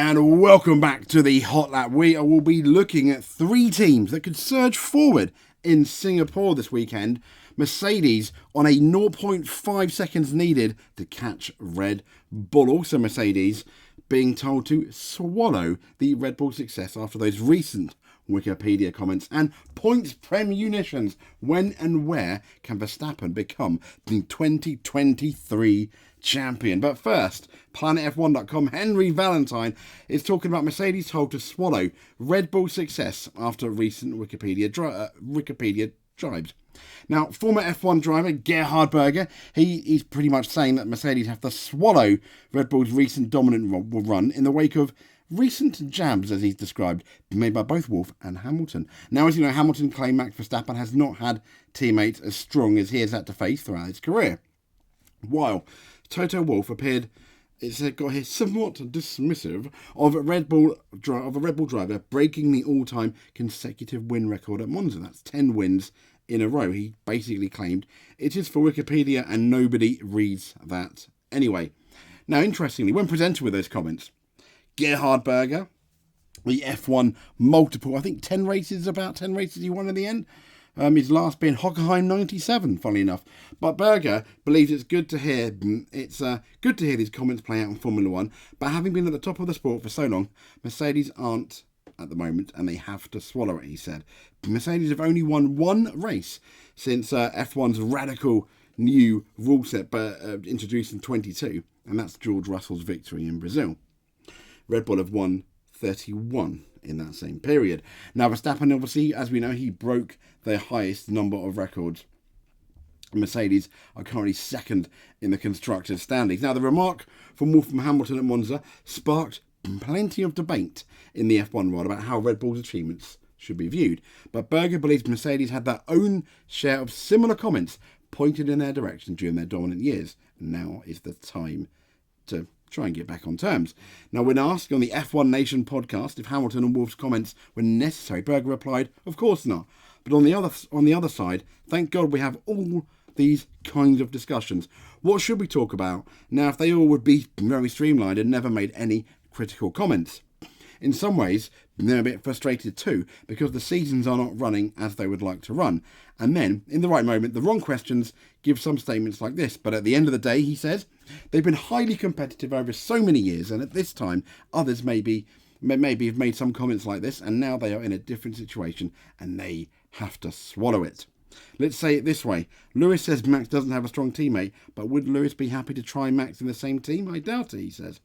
And welcome back to the Hot Lap. We will be looking at three teams that could surge forward in Singapore this weekend. Mercedes on a 0.5 seconds needed to catch Red Bull. Also Mercedes being told to swallow the Red Bull success after those recent Wikipedia comments, and points premonitions. When and where can Verstappen become the 2023 champion? But first, PlanetF1.com Henry Valentine is talking about Mercedes told to swallow Red Bull success after recent Wikipedia jibes. Now, former F1 driver Gerhard Berger, he's pretty much saying that Mercedes have to swallow Red Bull's recent dominant run in the wake of recent jabs, as he's described, made by both Wolff and Hamilton. Now, as you know, Hamilton claimed Max Verstappen has not had teammates as strong as he has had to face throughout his career. While Toto Wolff appeared, got here somewhat dismissive of a Red Bull driver breaking the all-time consecutive win record at Monza. That's 10 wins in a row. He basically claimed it is for Wikipedia and nobody reads that anyway. Now, interestingly, when presented with those comments, Gerhard Berger, the F1 multiple, I think 10 races he won in the end. His last being Hockenheim 97, funnily enough. But Berger believes it's good to hear these comments play out in Formula One. But having been at the top of the sport for so long, Mercedes aren't at the moment, and they have to swallow it, he said. Mercedes have only won one race since F1's radical new rule set introduced in 22, and that's George Russell's victory in Brazil. Red Bull have won 31 in that same period. Now, Verstappen, obviously, as we know, he broke their highest number of records. Mercedes are currently second in the constructors' standings. Now, the remark from Wolff and Hamilton at Monza sparked plenty of debate in the F1 world about how Red Bull's achievements should be viewed. But Berger believes Mercedes had their own share of similar comments pointed in their direction during their dominant years. Now is the time to try and get back on terms. Now, when asked on the F1 Nation podcast if Hamilton and Wolff's comments were necessary, Berger replied, "Of course not. But on the other side, thank God we have all these kinds of discussions. What should we talk about? Now, if they all would be very streamlined and never made any critical comments." In some ways, they're a bit frustrated too, because the seasons are not running as they would like to run. And then, in the right moment, the wrong questions give some statements like this. But at the end of the day, he says, they've been highly competitive over so many years, and at this time, others maybe have made some comments like this, and now they are in a different situation, and they have to swallow it. Let's say it this way. Lewis says Max doesn't have a strong teammate, but would Lewis be happy to try Max in the same team? I doubt it, he says.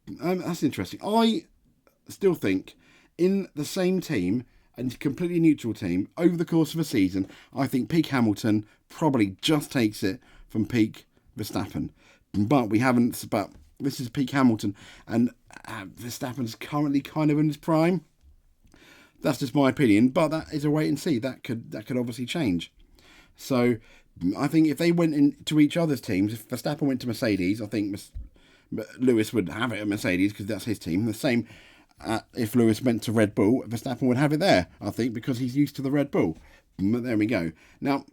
That's interesting. I still think in the same team, and completely neutral team, over the course of a season, I think peak Hamilton probably just takes it from peak Verstappen. But this is peak Hamilton, and Verstappen's currently kind of in his prime. That's just my opinion, but that is a wait and see. That could obviously change. So I think if they went into each other's teams, if Verstappen went to Mercedes, I think Lewis would have it at Mercedes because that's his team. The same if Lewis went to Red Bull, Verstappen would have it there, I think, because he's used to the Red Bull. But there we go. Now,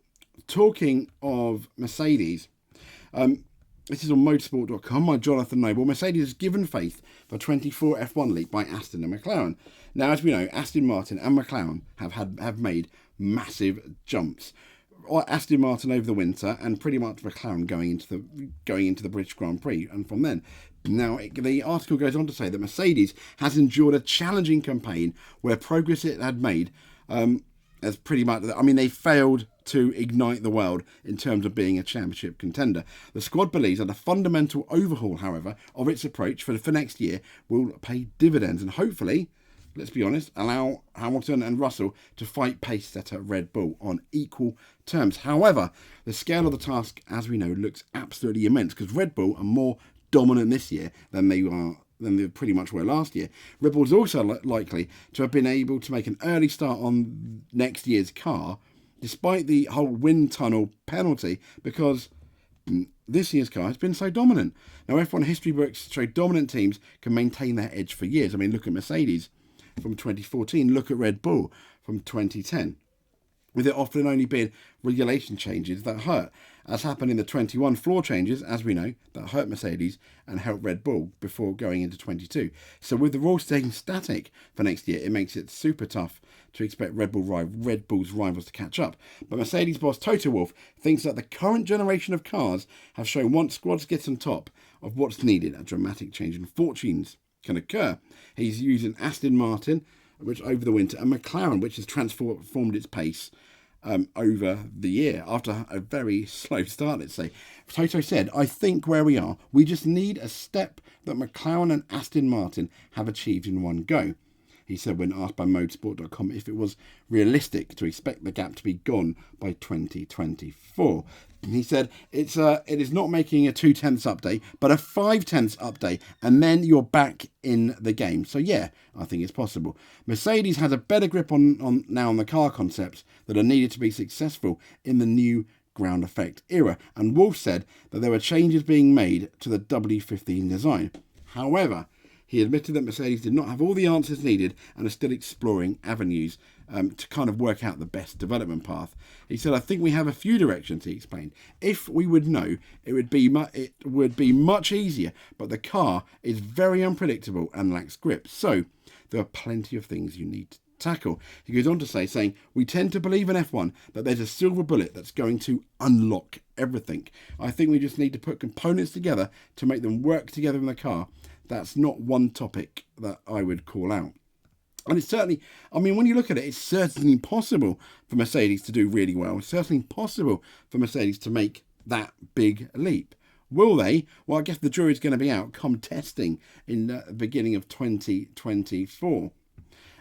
talking of Mercedes, this is on motorsport.com by Jonathan Noble. Mercedes has given faith for 24 F1 league by Aston and McLaren. Now, as we know, Aston Martin and McLaren have made massive jumps. Aston Martin over the winter, and pretty much McLaren going into the British Grand Prix, and from then. Now, the article goes on to say that Mercedes has endured a challenging campaign where progress it had made as pretty much, they failed to ignite the world in terms of being a championship contender. The squad believes that a fundamental overhaul, however, of its approach for next year will pay dividends and hopefully, let's be honest, allow Hamilton and Russell to fight pace setter Red Bull on equal terms. However, the scale of the task, as we know, looks absolutely immense because Red Bull are more dominant this year than they pretty much were last year. Red Bull is also likely to have been able to make an early start on next year's car, despite the whole wind tunnel penalty, because this year's car has been so dominant. Now, F1 history books show dominant teams can maintain their edge for years. Look at Mercedes from 2014. Look at Red Bull from 2010. With it often only being regulation changes that hurt. as happened in the 21 floor changes, as we know, that hurt Mercedes and helped Red Bull before going into 22. So with the rules staying static for next year, it makes it super tough to expect Red Bull's rivals to catch up. But Mercedes boss Toto Wolff thinks that the current generation of cars have shown once squads get on top of what's needed, a dramatic change in fortunes can occur. He's using Aston Martin, which over the winter, and McLaren, which has transformed its pace over the year after a very slow start, let's say. Toto said, I think where we are, we just need a step that McLaren and Aston Martin have achieved in one go. He said when asked by Modesport.com if it was realistic to expect the gap to be gone by 2024. He said it is not making a 0.2 update, but a 0.5 update, and then you're back in the game. So yeah, I think it's possible. Mercedes has a better grip on the car concepts that are needed to be successful in the new ground effect era. And Wolff said that there were changes being made to the W15 design. However, he admitted that Mercedes did not have all the answers needed and are still exploring avenues to kind of work out the best development path. He said, I think we have a few directions, he explained. If we would know, it would be much easier, but the car is very unpredictable and lacks grip. So there are plenty of things you need to tackle. He goes on to say, saying, we tend to believe in F1 that there's a silver bullet that's going to unlock everything. I think we just need to put components together to make them work together in the car. That's not one topic that I would call out. And it's certainly, I mean, when you look at it, it's certainly possible for Mercedes to do really well. It's certainly possible for Mercedes to make that big leap. Will they? Well, I guess the jury's going to be out come testing in the beginning of 2024.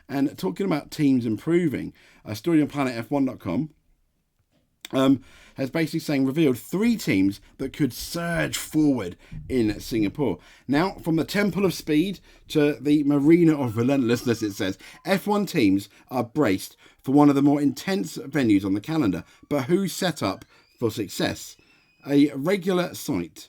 And talking about teams improving, a story on planetf1.com has basically revealed 3 teams that could surge forward in Singapore. Now, from the Temple of Speed to the Marina of Relentlessness, it says, F1 teams are braced for one of the more intense venues on the calendar, but who's set up for success? A regular site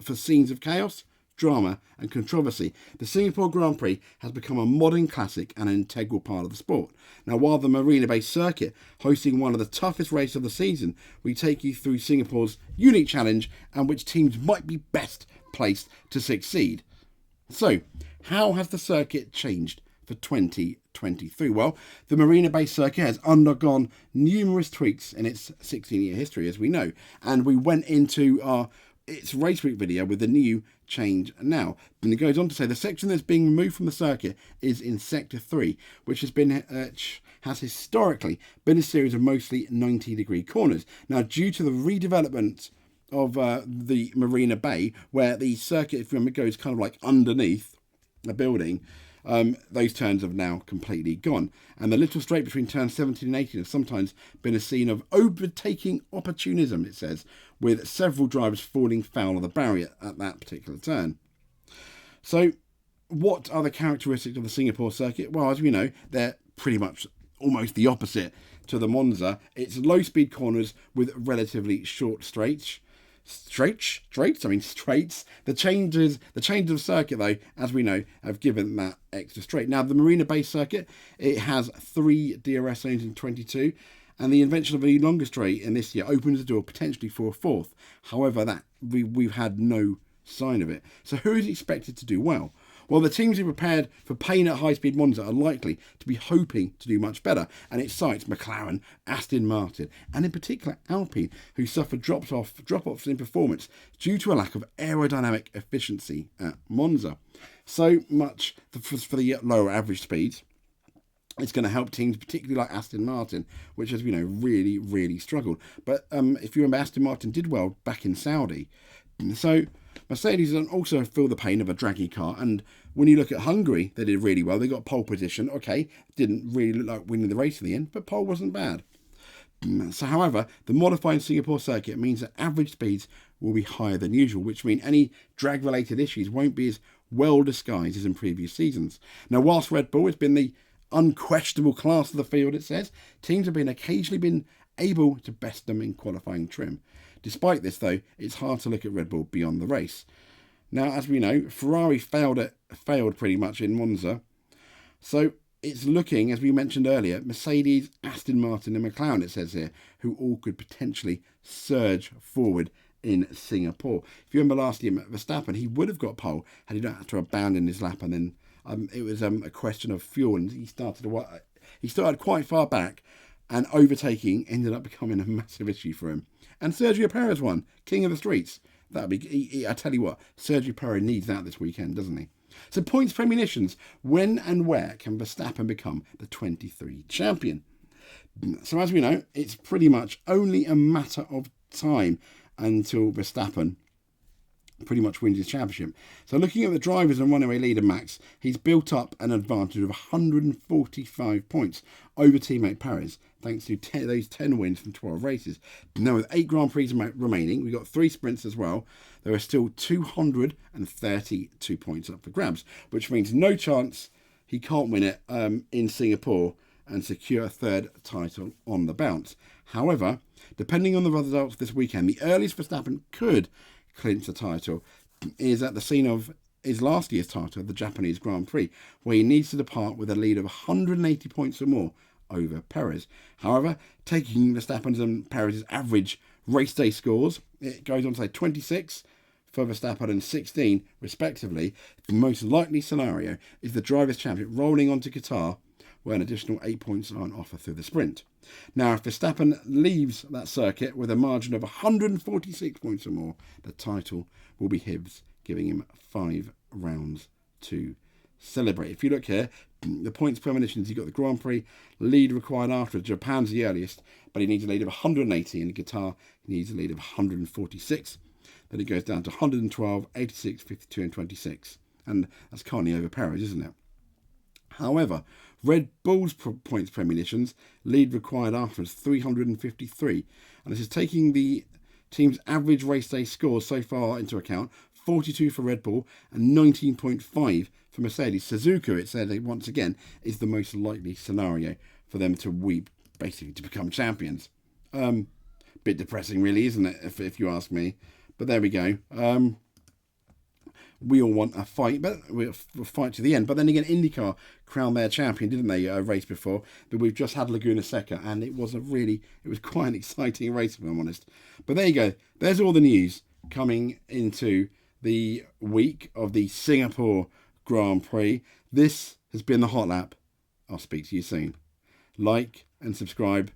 for scenes of chaos, drama and controversy, the Singapore Grand Prix has become a modern classic and an integral part of the sport. Now, while the marina-based circuit hosting one of the toughest races of the season, we take you through Singapore's unique challenge and which teams might be best placed to succeed. So, how has the circuit changed for 2023? Well, the marina-based circuit has undergone numerous tweaks in its 16-year history, as we know, and we went into its race week video with the new change now. And it goes on to say the section that's being removed from the circuit is in Sector 3, which has historically been a series of mostly 90-degree corners. Now, due to the redevelopment of the Marina Bay, where the circuit, if you remember, goes kind of like underneath a building, those turns have now completely gone. And the little straight between turns 17 and 18 has sometimes been a scene of overtaking opportunism, it says, with several drivers falling foul of the barrier at that particular turn. So, what are the characteristics of the Singapore circuit? Well, as we know, they're pretty much almost the opposite to the Monza. It's low-speed corners with relatively short straights. Straights. The changes of circuit, though, as we know, have given that extra straight. Now, the marina-based circuit, it has 3 DRS zones in 22, and the invention of a longer straight in this year opens the door potentially for a 4th. However, that we've had no sign of it. So who is expected to do well? Well, the teams who prepared for pain at high-speed Monza are likely to be hoping to do much better, and it cites McLaren, Aston Martin, and in particular Alpine, who suffered drop-offs in performance due to a lack of aerodynamic efficiency at Monza. So much for the lower average speeds. It's going to help teams, particularly like Aston Martin, which has, really, really struggled. But if you remember, Aston Martin did well back in Saudi. So Mercedes also feel the pain of a draggy car, and when you look at Hungary, they did really well. They got pole position. Okay, didn't really look like winning the race in the end, but pole wasn't bad. So, however, the modified Singapore circuit means that average speeds will be higher than usual, which means any drag-related issues won't be as well disguised as in previous seasons. Now, whilst Red Bull has been the unquestionable class of the field, it says, teams have occasionally been able to best them in qualifying trim. Despite this, though, it's hard to look at Red Bull beyond the race. Now, as we know, Ferrari failed pretty much in Monza. So it's looking, as we mentioned earlier, Mercedes, Aston Martin and McLaren, it says here, who all could potentially surge forward in Singapore. If you remember last year, Verstappen, he would have got pole had he not had to abandon his lap, and then it was a question of fuel, and he started quite far back, and overtaking ended up becoming a massive issue for him. And Sergio Perez won, king of the streets. That'd be. I tell you what, Sergio Perez needs that this weekend, doesn't he? So points premonitions. When and where can Verstappen become the 23 champion? So as we know, it's pretty much only a matter of time until Verstappen pretty much wins his championship. So looking at the drivers and runaway leader Max, he's built up an advantage of 145 points over teammate Perez, thanks to those 10 wins from 12 races. Now with 8 Grand Prix remaining, we've got 3 sprints as well. There are still 232 points up for grabs, which means no chance he can't win it in Singapore and secure a 3rd title on the bounce. However, depending on the results this weekend, the earliest Verstappen could clinch the title is at the scene of his last year's title, the Japanese Grand Prix, where he needs to depart with a lead of 180 points or more over Perez. However, taking Verstappen's and Perez's average race day scores, it goes on to say 26 for Verstappen and 16 respectively. The most likely scenario is the Drivers' Championship rolling onto Qatar, where an additional 8 points are on offer through the sprint. Now, if Verstappen leaves that circuit with a margin of 146 points or more, the title will be his, giving him 5 rounds to celebrate. If you look here, the points premonitions, you've got the Grand Prix lead required after. Japan's the earliest, but he needs a lead of 180. In Qatar, he needs a lead of 146. Then it goes down to 112, 86, 52 and 26. And that's currently over Perez, isn't it? However, Red Bull's points premonitions lead required after is 353. And this is taking the team's average race day scores so far into account, 42 for Red Bull and 19.5 for Mercedes. Suzuka, it said once again, is the most likely scenario for them to basically to become champions. Bit depressing really, isn't it, if you ask me. But there we go. We all want a fight, but we'll fight to the end. But then again, IndyCar crowned their champion, didn't they, a race before? But we've just had Laguna Seca, and it was quite an exciting race, if I'm honest. But there you go. There's all the news coming into the week of the Singapore Grand Prix. This has been the Hot Lap. I'll speak to you soon. Like and subscribe.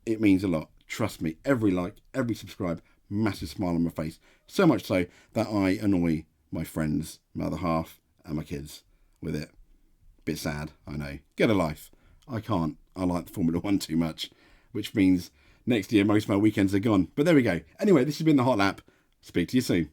It means a lot. Trust me, every like, every subscribe, massive smile on my face. So much so that I annoy my friends, my other half, and my kids with it. Bit sad, I know. Get a life. I can't. I like the Formula 1 too much, which means next year most of my weekends are gone. But there we go. Anyway, this has been the Hot Lap. Speak to you soon.